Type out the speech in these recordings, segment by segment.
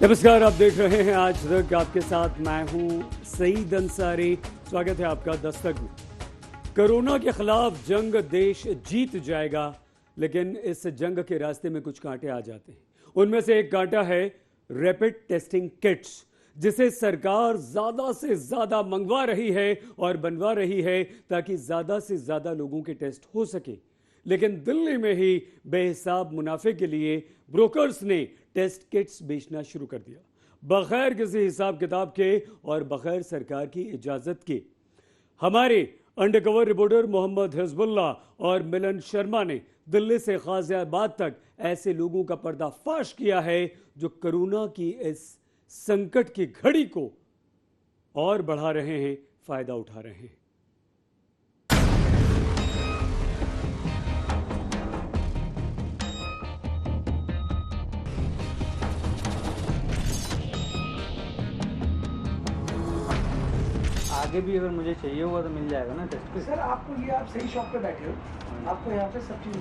नमस्कार, आप देख रहे हैं आज तक। आपके साथ मैं हूं सईद अंसारी। स्वागत है आपका दस्तक में। कोरोना के खिलाफ जंग देश जीत जाएगा, लेकिन इस जंग के रास्ते में कुछ कांटे आ जाते हैं। उनमें से एक कांटा है रैपिड टेस्टिंग किट्स, जिसे सरकार ज्यादा से ज्यादा मंगवा रही है और बनवा रही है ताकि ज्यादा से ज्यादा लोगों के टेस्ट हो सके। लेकिन दिल्ली में ही बेहिसाब मुनाफे के लिए ब्रोकर्स ने टेस्ट किट्स बेचना शुरू कर दिया, बगैर किसी हिसाब किताब के और बगैर सरकार की इजाजत के। हमारे अंडरकवर रिपोर्टर मोहम्मद हिजबुल्ला और मिलन शर्मा ने दिल्ली से गाजियाबाद तक ऐसे लोगों का पर्दाफाश किया है जो कोरोना की इस संकट की घड़ी को और बढ़ा रहे हैं, फायदा उठा रहे हैं। आगे भी अगर मुझे चाहिए होगा तो मिल जाएगा ना टेस्ट किट। सर आपको ये आप सही शॉप पे बैठे हो, आपको यहाँ पे सब चीज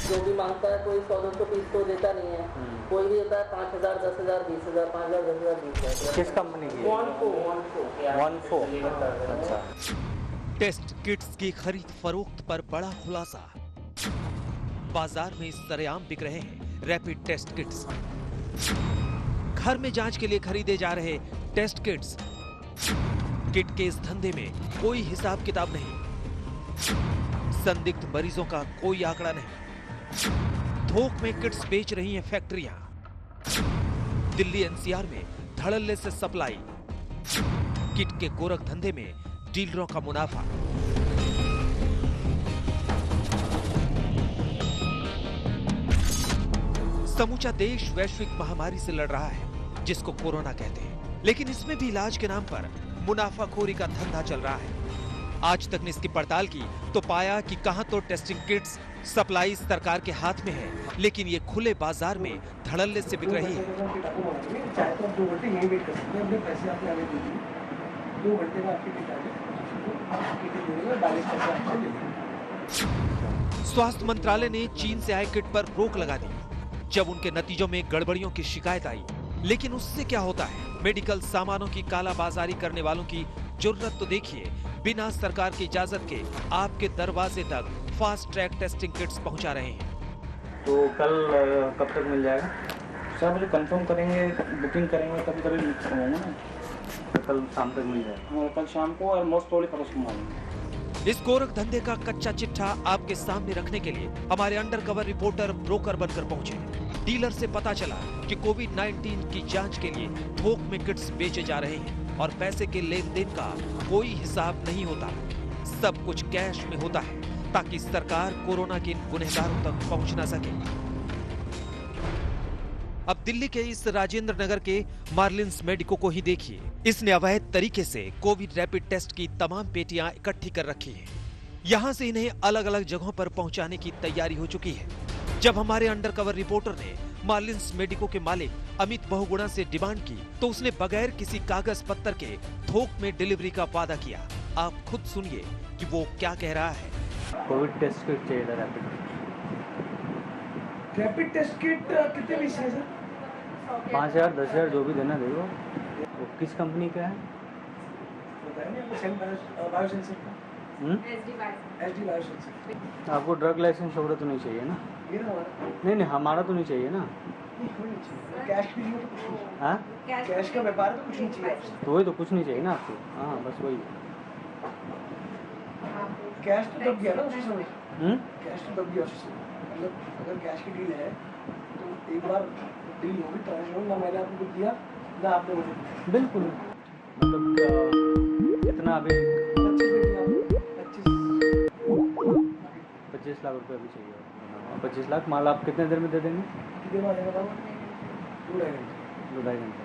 जो भी मांगता है कोई 100-200 पीस तो देता नहीं है। कोई भी देता है 5,000, 10,000, 20,000, 5,000, 10,000, 20,000। किस कंपनी की? Onefo। अच्छा। टेस्ट किट्स की खरीद फरोख्त पर बड़ा खुलासा। बाजार में सरेआम बिक रहे हैं रैपिड टेस्ट किट्स। घर में जांच के लिए खरीदे जा रहे टेस्ट किट्स। किट के इस धंधे में कोई हिसाब किताब नहीं, संदिग्ध मरीजों का कोई आंकड़ा नहीं। थोक में किट्स बेच रही हैं फैक्ट्रियां। दिल्ली एनसीआर में धड़ल्ले से सप्लाई। किट के गोरख धंधे में डीलरों का मुनाफा। समूचा देश वैश्विक महामारी से लड़ रहा है जिसको कोरोना कहते हैं, लेकिन इसमें भी इलाज के नाम पर मुनाफाखोरी का धंधा चल रहा है। आज तक ने इसकी पड़ताल की तो पाया कि कहां तो टेस्टिंग किट्स सप्लाई सरकार के हाथ में है, लेकिन ये खुले बाजार में धड़ल्ले से बिक रही है। चाहे तो आप 2 घंटे यहीं वेट कर सकते हैं, अपने पैसे आपने आगे दे दिए, 2 घंटे में आपकी किट आ जाए, आप किट देंगे, बैलेंस पैसे आपसे ले लेंगे। स्वास्थ्य मंत्रालय ने चीन से आए किट पर रोक लगा दी जब उनके नतीजों में गड़बड़ियों की शिकायत आई। लेकिन उससे क्या होता है? मेडिकल सामानों की कालाबाजारी करने वालों की जुर्रत तो देखिए, बिना सरकार की इजाजत के आपके दरवाजे तक फास्ट ट्रैक टेस्टिंग किट्स पहुंचा रहे हैं। तो कल कब तक मिल जाएगा? सर मुझे कंफर्म करेंगे, बुकिंग करेंगे तभी कभी होगा ना। तो कल शाम तक मिल जाएगा। कल शाम को और मोस्ट प्रोबेबली परसों मालूम। इस गोरख धंधे का कच्चा चिट्ठा आपके सामने रखने के लिए हमारे अंडरकवर रिपोर्टर ब्रोकर बनकर पहुंचे। डीलर से पता चला कि कोविड-19 की जांच के लिए थोक में किट्स बेचे जा रहे हैं और पैसे के लेन देन का कोई हिसाब नहीं होता। सब कुछ कैश में होता है ताकि सरकार कोरोना के गुनहगारों तक पहुंच ना सके। अब दिल्ली के इस राजेंद्र नगर के मार्लिन्स मेडिको को ही देखिए। इसने अवैध तरीके से कोविड रैपिड टेस्ट की तमाम पेटियां इकट्ठी कर रखी हैं। यहां से इन्हें अलग अलग जगहों पर पहुंचाने की तैयारी हो चुकी है। जब हमारे अंडरकवर रिपोर्टर ने मार्लिन्स मेडिको के मालिक अमित बहुगुणा से डिमांड की तो उसने बगैर किसी कागज पत्तर के थोक में डिलीवरी का वादा किया। आप खुद सुनिए कि वो क्या कह रहा है। कोविड टेस्ट किट चाहिए था, रैपिड टेस्ट किट कितने पीस है सर? 5,000 10,000 जो भी देना दे दो। वो किस कंपनी का है? SD biosensor. आपको ड्रग लाइसेंस वगैरह तो नहीं चाहिए ना? ये ना हमारा नहीं, हमारा तो नहीं चाहिए ना। कैश भी नहीं, तो कुछ नहीं। हाँ, कैश का व्यापार है तो कुछ नहीं चाहिए आपसे। तो वही तो कुछ नहीं चाहिए ना आपको। हाँ, बस वही। कैश तो दब गया ना उसी समय। कैश तो दब गया उसी समय। मतलब अगर कैश की डील है तो एक बार डील होगी, ट्रांसफर ना मैंने आपको दिया ना आपने मुझे। बिल्कुल। मतलब इतना अभी 25 लाख रुपए अभी चाहिए। 25 लाख माल आप कितने देर में दे देंगे? कितने में आ जाएगा? 2-2.5 घंटे।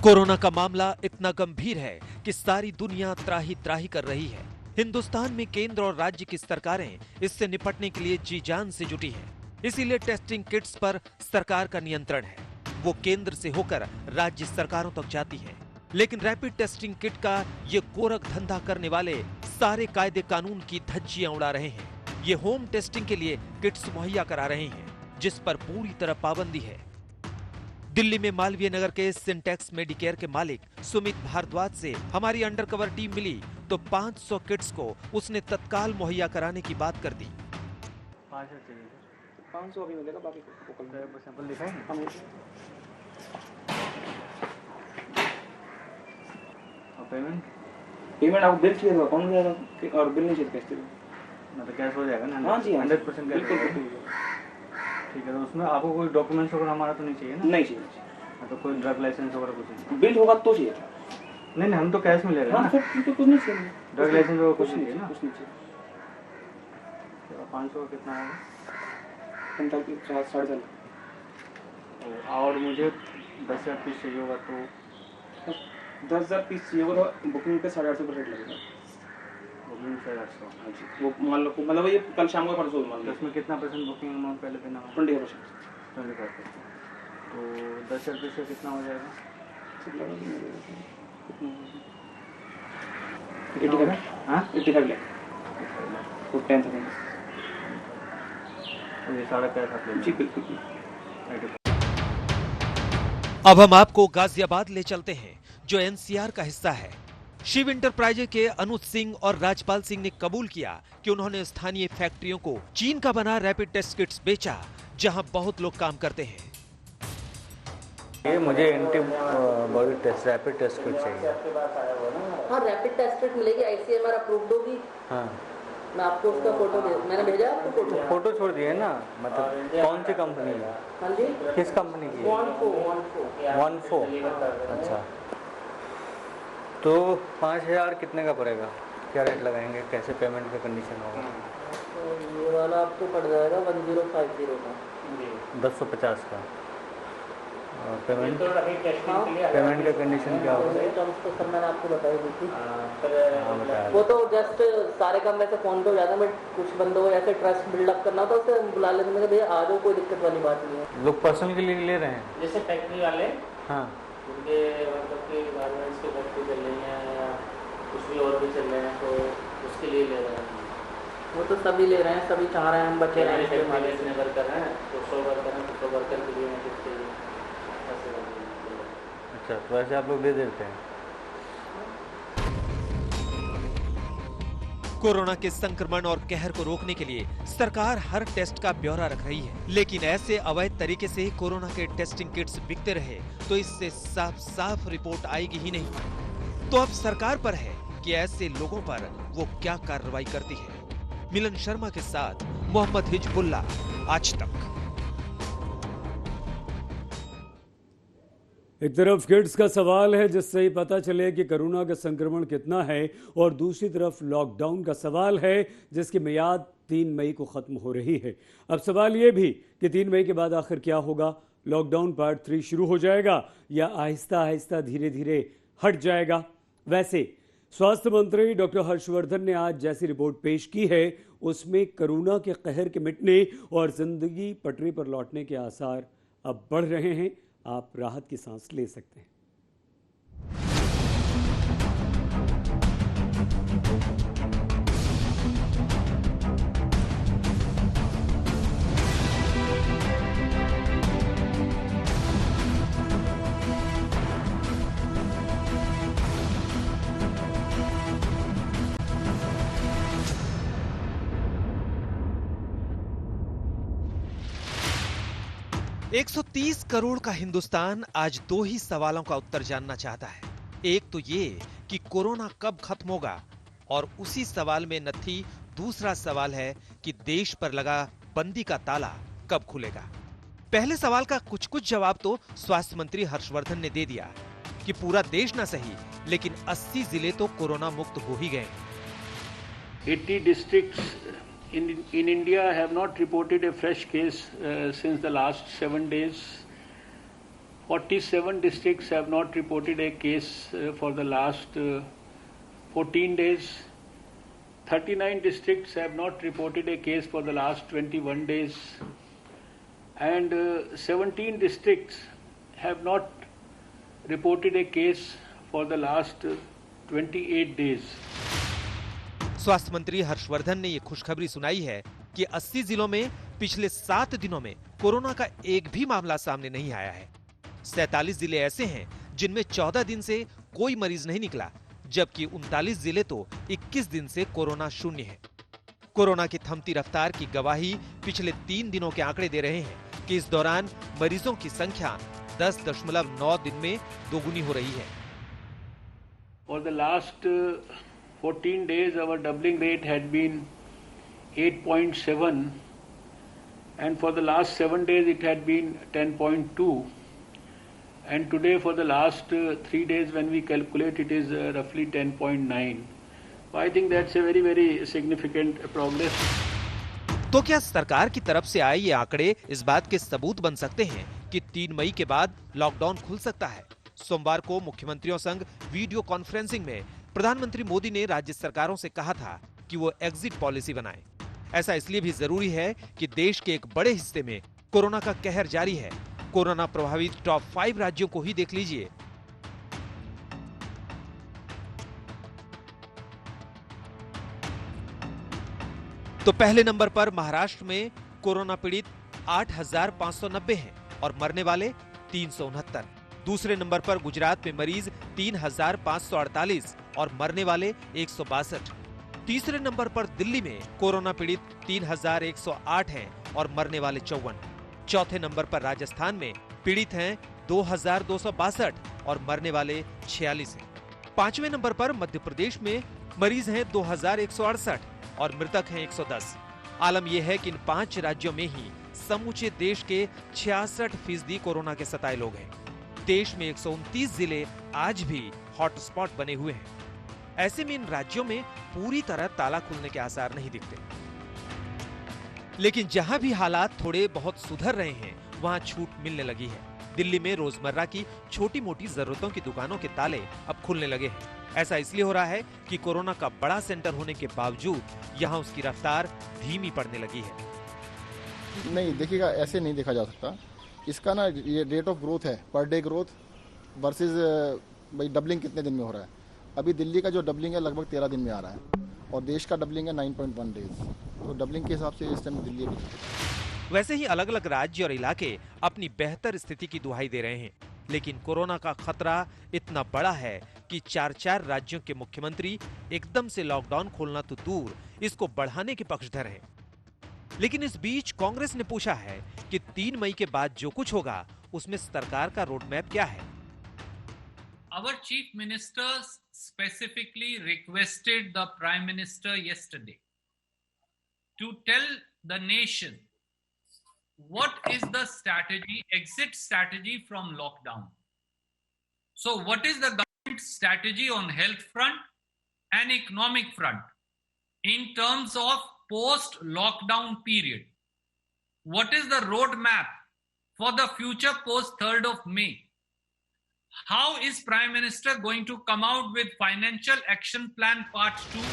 कोरोना का मामला इतना गंभीर है कि सारी दुनिया त्राही त्राही कर रही है। हिंदुस्तान में केंद्र और राज्य की सरकारें इससे निपटने के लिए जी जान से जुटी हैं। इसीलिए टेस्टिंग किट्स पर सरकार का नियंत्रण है। वो केंद्र से होकर राज्य सरकारों तक जाती है। लेकिन रैपिड टेस्टिंग किट का ये गोरख धंधा करने वाले सारे कायदे कानून की धज्जियां उड़ा रहे हैं। ये होम टेस्टिंग के लिए किट्स मुहैया करा रहे हैं, जिस पर पूरी तरह पाबंदी है। दिल्ली में मालवीय नगर के सिंटेक्स मेडिकेयर के मालिक सुमित भारद्वाज से हमारी अंडरकवर टीम मिली तो 500 किट्स को उसने तत्काल मुहैया कराने की बात कर दी। 500 चाहिए। 500 अभी मिलेगा, बाकी को कल सैंपल दिखाएंगे। और पेमेंट आपको बिल चाहिए तो कौन जाएगा, और बिल नहीं चाहिए कैश मतलब कैश हो जाएगा ना? हाँ जी, 100% कैश। बिल्कुल। ठीक है, तो उसमें आपको कोई डॉक्यूमेंट्स वगैरह हमारा तो नहीं चाहिए ना? नहीं चाहिए। तो कोई ड्रग लाइसेंस वगैरह कुछ नहीं? बिल होगा तो चाहिए। नहीं, हम तो कैश में ले रहे हैं। हाँ, फिर कुछ नहीं चाहिए। ड्रग लाइसेंस वगैरह कुछ नहीं चाहिए ना? कुछ नहीं चाहिए। 500 का कितना होगा? 45 साढ़े। और मुझे 10,000 पीस चाहिए होगा तो 10,000 पीस चाहिए होगा तो बुकिंग पे 850 रेट लगेगा। बुकिंग 850। हाँ जी, वो मान लो मतलब ये कल शाम को परसों मान लो। उसमें कितना % बुकिंग अमाउंट पहले देना होगा? 25%। 25%। तो 10,000 पीस का कितना हो जाएगा? 85। हाँ, 85 लाख। वो 10,000। तो ये सारा कैश आप ले जी बिल्कुल। अब हम आपको गाजियाबाद ले चलते हैं, जो एनसीआर का हिस्सा है। शिव इंटरप्राइजेज के अनुज सिंह और राजपाल सिंह ने कबूल किया कि उन्होंने स्थानीय फैक्ट्रियों को चीन का बना रैपिड टेस्ट किट्स बेचा, जहां बहुत लोग काम करते हैं। ये मुझे antibody test rapid test kit चाहिए। हाँ, रैपिड टेस्ट किट मिलेगी, ICMR अप्रूव्ड होगी। हाँ, मैं आपको उसका फोटो मैंने भेजा आपको फोटो छोड़ दिए ना? मतलब कौन सी कंपनी है? हाँ जी, किस कंपनी की है? OneFo। अच्छा, तो 5,000 कितने का पड़ेगा? क्या रेट लगाएंगे? कैसे पेमेंट का कंडीशन होगा? तो ये वाला आपको पड़ जाएगा 1050 का। 1050 का। और पेमेंट हाँ, पेमेंट का कंडीशन क्या होगा? टर्म्स तो सर मैंने आपको बताई दी थी। हाँ, बताया। वो तो जस्ट सारे काम वैसे फोन पे हो जाता है, बट कुछ बंदों को ऐसे ट्रस्ट बिल्डअप करना होता है, उससे बुला लेते हैं, भैया आ जाओ, कोई दिक्कत वाली बात नहीं है। लोग पर्सनल के लिए ले रहे हैं? जैसे फैक्ट्री वाले, हाँ, उनके मतलब कि गारमेंट्स की फैक्ट्री चल रही है या कुछ भी और भी चल रहे हैं, तो उसके लिए ले रहे हैं। वो तो सभी ले रहे हैं, सभी चाह रहे हैं हम बचे रहें। वर्कर हैं तो 100 वर्कर हैं, तो 100 वर्कर के लिए अच्छा, तो ऐसे आप लोग दे देते हैं? कोरोना के संक्रमण और कहर को रोकने के लिए सरकार हर टेस्ट का ब्यौरा रख रही है, लेकिन ऐसे अवैध तरीके से कोरोना के टेस्टिंग किट्स बिकते रहे तो इससे साफ साफ रिपोर्ट आएगी ही नहीं। तो अब सरकार पर है कि ऐसे लोगों पर वो क्या कार्रवाई करती है। मिलन शर्मा के साथ मोहम्मद हिजबुल्ला, आज तक। एक तरफ किट्स का सवाल है जिससे ही पता चले कि कोरोना का संक्रमण कितना है, और दूसरी तरफ लॉकडाउन का सवाल है जिसकी मियाद 3 मई को खत्म हो रही है। अब सवाल ये भी कि 3 मई के बाद आखिर क्या होगा? लॉकडाउन पार्ट 3 शुरू हो जाएगा या आहिस्ता आहिस्ता धीरे धीरे हट जाएगा? वैसे स्वास्थ्य मंत्री डॉक्टर हर्षवर्धन ने आज जैसी रिपोर्ट पेश की है उसमें कोरोना के कहर के मिटने और जिंदगी पटरी पर लौटने के आसार अब बढ़ रहे हैं। आप राहत की सांस ले सकते हैं। है 130 करोड़ का हिंदुस्तान आज 2 ही सवालों का उत्तर जानना चाहता है। एक तो ये कि कोरोना कब खत्म होगा, और उसी सवाल में नथी दूसरा सवाल है कि देश पर लगा बंदी का ताला कब खुलेगा। पहले सवाल का कुछ कुछ जवाब तो स्वास्थ्य मंत्री हर्षवर्धन ने दे दिया कि पूरा देश ना सही लेकिन 80 जिले तो कोरोना मुक्त हो ही गए। 80 districts in India have not reported a fresh case since the last 7 days. 47 districts have not reported a case for the last 14 days. 39 districts have not reported a case for the last 21 days. And 17 districts have not reported a case for the last 28 days. स्वास्थ्य मंत्री हर्षवर्धन ने ये खुशखबरी सुनाई है कि 80 जिलों में पिछले 7 दिनों में कोरोना का एक भी मामला सामने नहीं आया है। 47 जिले ऐसे हैं जिनमें 14 दिन से कोई मरीज नहीं निकला, जबकि 39 जिले तो 21 दिन से कोरोना शून्य है। कोरोना की थमती रफ्तार की गवाही पिछले 3 दिनों के आंकड़े दे रहे हैं कि इस दौरान मरीजों की संख्या 10.9 दिन में दोगुनी हो रही है। For the last 14 days, our doubling rate had been 8.7, and for the last 7 days it had been 10.2, and today for the last 3 days when we calculate it is roughly 10.9. So I think that's a very, very significant progress. तो क्या सरकार की तरफ से आए ये आंकड़े इस बात के सबूत बन सकते हैं कि 3 मई के बाद लॉकडाउन खुल सकता है? सोमवार को मुख्यमंत्रियों संग वीडियो कॉन्फ्रेंसिंग में प्रधानमंत्री मोदी ने राज्य सरकारों से कहा था कि वो एग्जिट पॉलिसी बनाएं। ऐसा इसलिए भी जरूरी है कि देश के एक बड़े हिस्से में कोरोना का कहर जारी है। कोरोना प्रभावित टॉप 5 राज्यों को ही देख लीजिए। तो पहले नंबर पर महाराष्ट्र में कोरोना पीड़ित 8,590 हैं और मरने वाले 369। दूसरे नंबर पर गुजरात में मरीज 3,548 और मरने वाले 162। तीसरे नंबर पर दिल्ली में कोरोना पीड़ित 3,108 हैं और मरने वाले 54। चौथे नंबर पर राजस्थान में पीड़ित हैं 2,262 और मरने वाले 46 हैं। पांचवें नंबर पर मध्य प्रदेश में मरीज हैं 2,168 और मृतक हैं 110। आलम यह है कि इन 5 राज्यों में ही समूचे देश के 66% कोरोना के सताए लोग हैं। देश में 129 जिले आज भी हॉटस्पॉट बने हुए हैं। ऐसे में इन राज्यों में पूरी तरह ताला खुलने के आसार नहीं दिखते। लेकिन जहां भी हालात थोड़े बहुत सुधर रहे हैं, वहां छूट मिलने लगी है। दिल्ली में रोजमर्रा की छोटी मोटी जरूरतों की दुकानों के ताले अब खुलने लगे हैं। ऐसा इसलिए हो रहा है कि कोरोना का बड़ा सेंटर होने के बावजूद यहां उसकी रफ्तार धीमी पड़ने लगी है। नहीं देखिएगा, ऐसे नहीं देखा जा सकता। इसका ना ये रेट ऑफ ग्रोथ है, पर डे ग्रोथ वर्सेस भाई डबलिंग कितने दिन में हो रहा है। अभी दिल्ली का जो डबलिंग है लगभग 13 दिन में आ रहा है और देश का डबलिंग है 9.1 डेज। तो डबलिंग के हिसाब से इस टाइम दिल्ली भी। वैसे ही अलग अलग राज्य और इलाके अपनी बेहतर स्थिति की दुहाई दे रहे हैं, लेकिन कोरोना का खतरा इतना बड़ा है कि 4 राज्यों के मुख्यमंत्री एकदम से लॉकडाउन खोलना तो दूर, इसको बढ़ाने के पक्षधर हैं। लेकिन इस बीच कांग्रेस ने पूछा है कि 3 मई के बाद जो कुछ होगा उसमें सरकार का रोड मैप क्या है। Our chief minister specifically requested the prime minister yesterday to tell the nation what is the strategy, exit strategy from lockdown. So what is the government strategy on health front and economic front in terms of post lockdown period? What is the roadmap for the future post 3rd of May? How is Prime Minister going to come out with Financial Action Plan Part 2?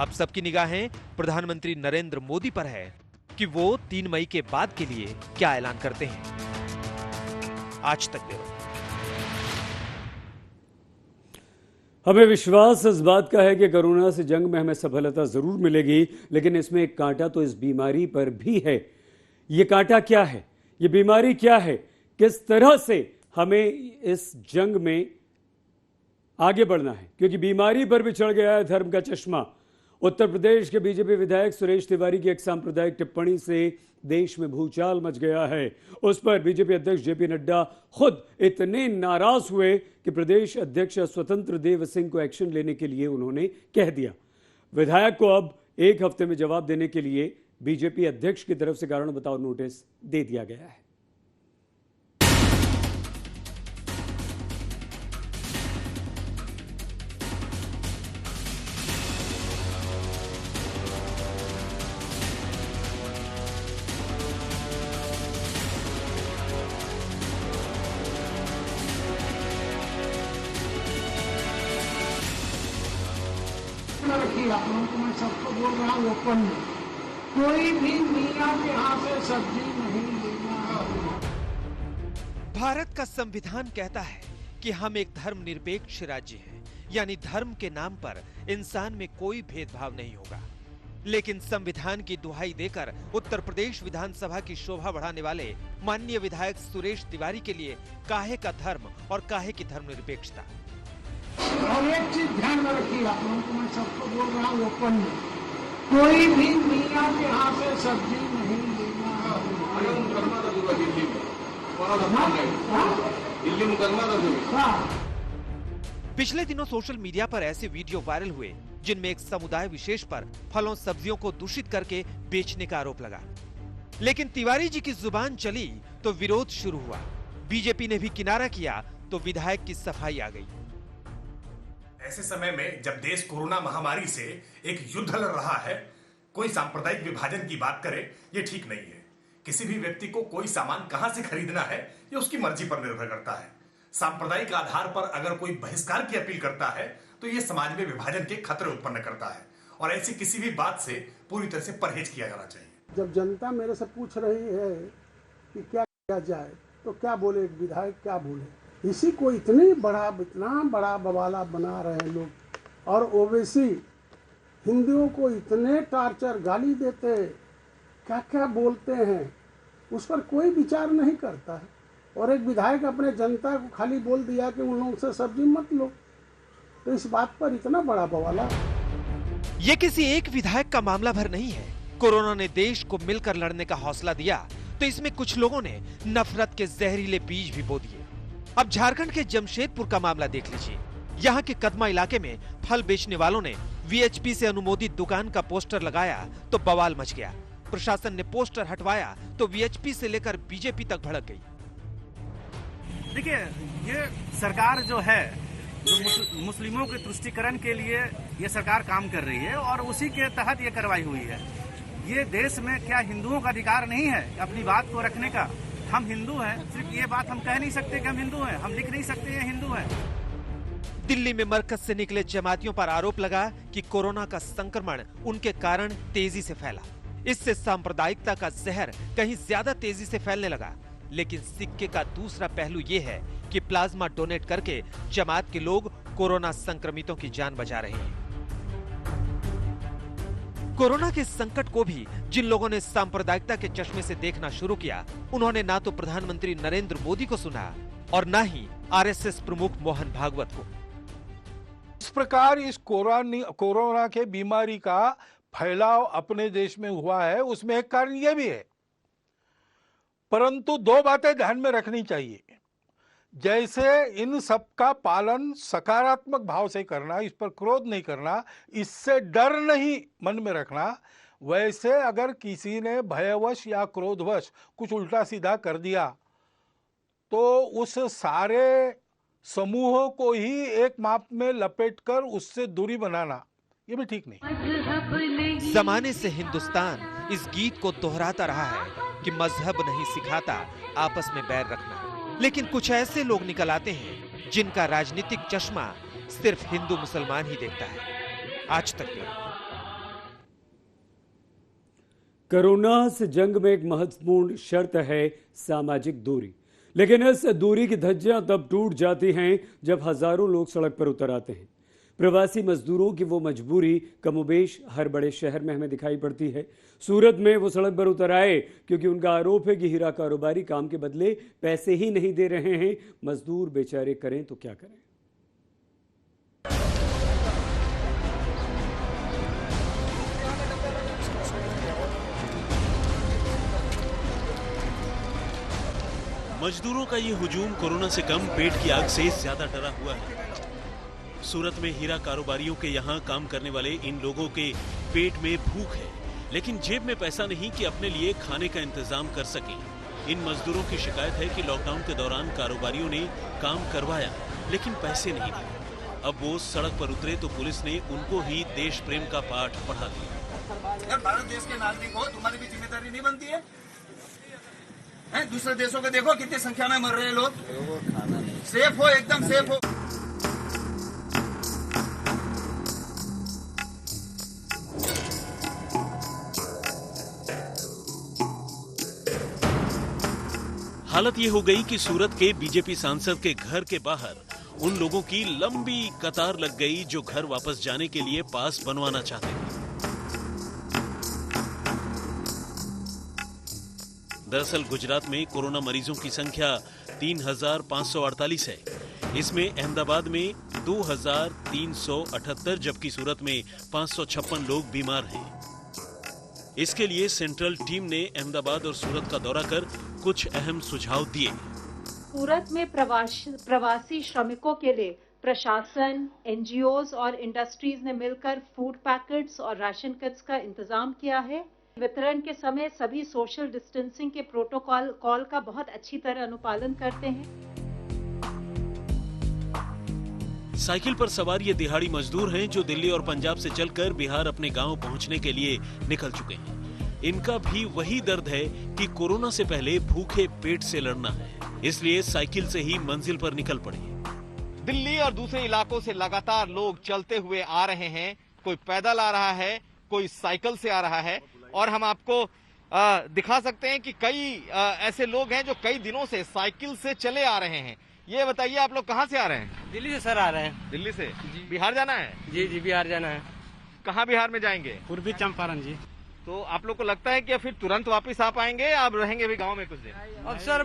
अब सबकी निगाहें प्रधानमंत्री नरेंद्र मोदी पर है कि वो 3 मई के बाद के लिए क्या ऐलान करते हैं। आज तक ब्यूरो। हमें विश्वास इस बात का है कि कोरोना से जंग में हमें सफलता जरूर मिलेगी, लेकिन इसमें एक कांटा तो इस बीमारी पर भी है। ये कांटा क्या है, ये बीमारी क्या है, किस तरह से हमें इस जंग में आगे बढ़ना है, क्योंकि बीमारी पर भी चढ़ गया है धर्म का चश्मा। उत्तर प्रदेश के बीजेपी विधायक सुरेश तिवारी की एक सांप्रदायिक टिप्पणी से देश में भूचाल मच गया है। उस पर बीजेपी अध्यक्ष जेपी नड्डा खुद इतने नाराज हुए कि प्रदेश अध्यक्ष स्वतंत्र देव सिंह को एक्शन लेने के लिए उन्होंने कह दिया। विधायक को अब 1 हफ्ते में जवाब देने के लिए बीजेपी अध्यक्ष की तरफ से कारण बताओ नोटिस दे दिया गया है। मैं सबको बोल रहा हूँ ओपन में, कोई भी मियाँ के यहाँ से सब्जी नहीं लेना। भारत का संविधान कहता है कि हम एक धर्मनिरपेक्ष राज्य हैं, यानी धर्म के नाम पर इंसान में कोई भेदभाव नहीं होगा। लेकिन संविधान की दुहाई देकर उत्तर प्रदेश विधानसभा की शोभा बढ़ाने वाले माननीय विधायक सुरेश तिवारी के लिए काहे का धर्म और काहे की धर्मनिरपेक्षता। और एक चीज ध्यान में रखिए, आप लोगों को मैं सबको बोल रहा हूँ ओपन में, कोई भी मियाँ के यहाँ से सब्जी नहीं लेना। दिल्ली मुकदमा था। पिछले दिनों सोशल मीडिया पर ऐसे वीडियो वायरल हुए जिनमें एक समुदाय विशेष पर फलों सब्जियों को दूषित करके बेचने का आरोप लगा। लेकिन तिवारी जी की जुबान चली तो विरोध शुरू हुआ। बीजेपी ने भी किनारा किया तो विधायक की सफाई आ गई। ऐसे समय में जब देश कोरोना महामारी से एक युद्ध लड़ रहा है, कोई सांप्रदायिक विभाजन की बात करे ये ठीक नहीं है। किसी भी व्यक्ति को कोई सामान कहां से खरीदना है ये उसकी मर्जी पर निर्भर करता है। सांप्रदायिक आधार पर अगर कोई बहिष्कार की अपील करता है तो ये समाज में विभाजन के खतरे उत्पन्न करता है और ऐसी किसी भी बात से पूरी तरह से परहेज किया जाना चाहिए। जब जनता मेरे से पूछ रही है कि क्या किया जाए तो क्या बोले एक विधायक, क्या बोले। इसी को इतना बड़ा बवाला बना रहे हैं लोग। और ओवैसी हिंदुओं को इतने टार्चर, गाली देते, क्या क्या बोलते हैं, उस पर कोई विचार नहीं करता है। और एक विधायक अपने जनता को खाली बोल दिया कि उन लोगों से सब्जी मत लो, तो इस बात पर इतना बड़ा बवाला। ये किसी एक विधायक का मामला भर नहीं है। कोरोना ने देश को मिलकर लड़ने का हौसला दिया तो इसमें कुछ लोगों ने नफरत के जहरीले बीज भी बो दिए। अब झारखंड के जमशेदपुर का मामला देख लीजिए। यहाँ के कदमा इलाके में फल बेचने वालों ने वीएचपी से अनुमोदित दुकान का पोस्टर लगाया तो बवाल मच गया। प्रशासन ने पोस्टर हटवाया तो वीएचपी से लेकर बीजेपी तक भड़क गई। देखिए, ये सरकार जो है, जो मुस्लिमों के तुष्टीकरण के लिए ये सरकार काम कर रही है और उसी के तहत ये कार्रवाई हुई है। ये देश में क्या हिंदुओं का अधिकार नहीं है अपनी बात को रखने का? हम हिंदू हैं, सिर्फ ये बात हम कह नहीं सकते कि हम हिंदू हैं, हम लिख नहीं सकते हैं हिंदू हैं। दिल्ली में मरकज से निकले जमातियों पर आरोप लगा कि कोरोना का संक्रमण उनके कारण तेजी से फैला। इससे सांप्रदायिकता का जहर कहीं ज्यादा तेजी से फैलने लगा। लेकिन सिक्के का दूसरा पहलू ये है कि प्लाज्मा डोनेट करके जमात के लोग कोरोना संक्रमितों की जान बचा रहे हैं। कोरोना के संकट को भी जिन लोगों ने सांप्रदायिकता के चश्मे से देखना शुरू किया, उन्होंने ना तो प्रधानमंत्री नरेंद्र मोदी को सुना और ना ही आरएसएस प्रमुख मोहन भागवत को। इस प्रकार इस कोरोना के बीमारी का फैलाव अपने देश में हुआ है, उसमें एक कारण यह भी है। परंतु दो बातें ध्यान में रखनी चाहिए। जैसे इन सब का पालन सकारात्मक भाव से करना, इस पर क्रोध नहीं करना, इससे डर नहीं मन में रखना, वैसे अगर किसी ने भयवश या क्रोधवश कुछ उल्टा सीधा कर दिया तो उस सारे समूह को ही एक माप में लपेटकर उससे दूरी बनाना ये भी ठीक नहीं। जमाने से हिंदुस्तान इस गीत को दोहराता रहा है कि मजहब नहीं सिखाता आपस में बैर रखना। लेकिन कुछ ऐसे लोग निकल आते हैं जिनका राजनीतिक चश्मा सिर्फ हिंदू मुसलमान ही देखता है। आज तक कोरोना से जंग में एक महत्वपूर्ण शर्त है सामाजिक दूरी। लेकिन इस दूरी की धज्जियां तब टूट जाती हैं जब हजारों लोग सड़क पर उतर आते हैं। प्रवासी मजदूरों की वो मजबूरी कमोबेश हर बड़े शहर में हमें दिखाई पड़ती है। सूरत में वो सड़क पर उतर आए क्योंकि उनका आरोप है कि हीरा कारोबारी काम के बदले पैसे ही नहीं दे रहे हैं। मजदूर बेचारे करें तो क्या करें। मजदूरों का ये हुजूम कोरोना से कम पेट की आग से ज्यादा डरा हुआ है। सूरत में हीरा कारोबारियों के यहाँ काम करने वाले इन लोगों के पेट में भूख है, लेकिन जेब में पैसा नहीं कि अपने लिए खाने का इंतजाम कर सकें। इन मजदूरों की शिकायत है कि लॉकडाउन के दौरान कारोबारियों ने काम करवाया लेकिन पैसे नहीं दिए। अब वो सड़क पर उतरे तो पुलिस ने उनको ही देश प्रेम का पाठ पढ़ा दिया। भारत देश के नागरिक हो, तुम्हारी भी जिम्मेदारी नहीं बनती है? दूसरे देशों को देखो कितनी संख्या में मर रहे हैं लोग। सेफ हो, एकदम सेफ हो। हालत ये हो गई कि सूरत के बीजेपी सांसद के घर के बाहर उन लोगों की लंबी कतार लग गई जो घर वापस जाने के लिए पास बनवाना चाहते थे। दरअसल गुजरात में कोरोना मरीजों की संख्या 3,548 है। इसमें अहमदाबाद में 2,378 जबकि सूरत में 556 लोग बीमार हैं। इसके लिए सेंट्रल टीम ने अहमदाबाद और सूरत का दौरा कर कुछ अहम सुझाव दिए। सूरत में प्रवासी श्रमिकों के लिए प्रशासन, एनजीओज और इंडस्ट्रीज ने मिलकर फूड पैकेट्स और राशन किट्स का इंतजाम किया है। वितरण के समय सभी सोशल डिस्टेंसिंग के प्रोटोकॉल का बहुत अच्छी तरह अनुपालन करते हैं। साइकिल पर सवार ये दिहाड़ी मजदूर हैं जो दिल्ली और पंजाब से चलकर बिहार अपने गांव पहुंचने के लिए निकल चुके हैं। इनका भी वही दर्द है कि कोरोना से पहले भूखे पेट से लड़ना है, इसलिए साइकिल से ही मंजिल पर निकल पड़े। दिल्ली और दूसरे इलाकों से लगातार लोग चलते हुए आ रहे हैं। कोई पैदल आ रहा है, कोई साइकिल से आ रहा है और हम आपको दिखा सकते हैं कि कई ऐसे लोग हैं जो कई दिनों से साइकिल से चले आ रहे हैं। ये बताइए आप लोग कहाँ से आ रहे हैं? दिल्ली से सर आ रहे हैं। दिल्ली से? बिहार जाना है? जी जी बिहार जाना है। कहाँ बिहार में जाएंगे? पूर्वी चंपारण जी। तो आप लोग को लगता है कि फिर तुरंत वापस आ पाएंगे? आप रहेंगे भी गाँव में कुछ दिन? अब सर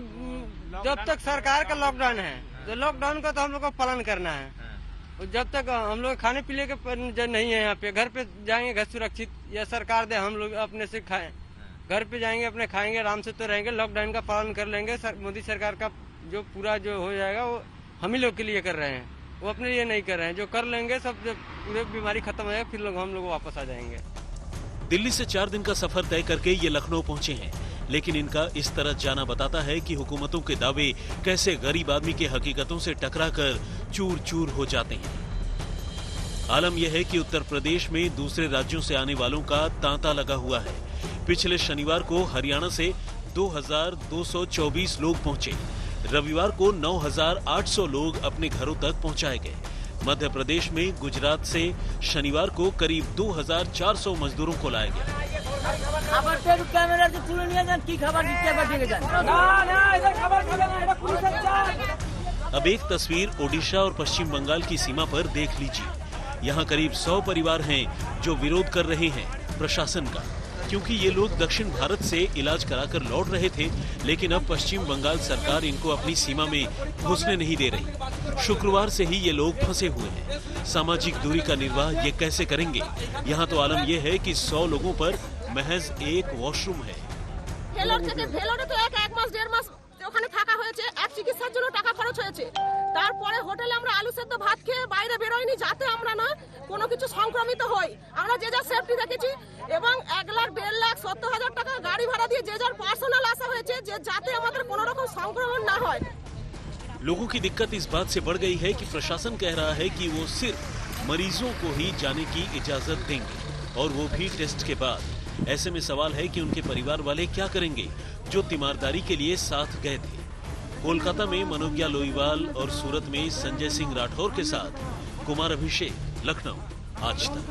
जब तक सरकार का लॉकडाउन है तो लॉकडाउन का तो हम लोग को पालन करना है। जब तक हम लोग खाने पीने के नहीं है यहाँ पे, घर पे जाएंगे घर सुरक्षित, या सरकार दे हम लोग अपने से खाएं, घर पे जाएंगे अपने खाएंगे आराम से तो रहेंगे। लॉकडाउन का पालन कर लेंगे। मोदी सरकार का जो पूरा जो हो जाएगा वो हम ही लोग के लिए कर रहे हैं, वो अपने लिए नहीं कर रहे हैं। जो कर लेंगे सब, जब पूरी बीमारी खत्म हो जाएगा फिर हम लोग वापस आ जाएंगे। दिल्ली से 4 दिन का सफर तय करके ये लखनऊ पहुंचे हैं, लेकिन इनका इस तरह जाना बताता है कि हुकूमतों के दावे कैसे गरीब आदमी की हकीकतों से टकराकर चूर चूर हो जाते हैं। आलम यह है कि उत्तर प्रदेश में दूसरे राज्यों से आने वालों का तांता लगा हुआ है। पिछले शनिवार को हरियाणा से 2,224 लोग पहुंचे। रविवार को 9,800 लोग अपने घरों तक पहुंचाए गए। मध्य प्रदेश में गुजरात से शनिवार को करीब 2,400 मजदूरों को लाया गया। अब एक तस्वीर ओडिशा और पश्चिम बंगाल की सीमा पर देख लीजिए। यहाँ करीब 100 परिवार हैं जो विरोध कर रहे हैं प्रशासन का, क्योंकि ये लोग दक्षिण भारत से इलाज कराकर लौट रहे थे, लेकिन अब पश्चिम बंगाल सरकार इनको अपनी सीमा में घुसने नहीं दे रही। शुक्रवार से ही ये लोग फंसे हुए हैं। सामाजिक दूरी का निर्वाह ये कैसे करेंगे? यहाँ तो आलम ये है कि 100 लोगों पर महज एक वॉशरूम है। ওখানে থাকা হয়েছে, এক চিকিৎসার জন্য টাকা খরচ হয়েছে। তারপরে হোটেলে আমরা আলু সেদ্ধ ভাত খেয়ে বাইরে বেরোইনি যাতে আমরা না কোনো কিছু সংক্রমিত হই। আমরা যে যার সেফটি দেখেছি এবং 1 লাখ 1.5 লাখ 70,000 টাকা গাড়ি ভাড়া দিয়ে যে যার পার্সোনাল আসা হয়েছে যে যাতে আমাদের কোনো রকম সংক্রমণ না হয়। लोगों की दिक्कत इस बात से बढ़ गई है कि प्रशासन कह रहा है कि वो सिर्फ मरीजों को ही जाने की इजाजत देंगे और वो भी टेस्ट के बाद। ऐसे में सवाल है कि उनके परिवार वाले क्या करेंगे जो तीमारदारी के लिए साथ गए थे। कोलकाता में मनोज्ञा लोईवाल और सूरत में संजय सिंह राठौर के साथ कुमार अभिषेक, लखनऊ, आज तक।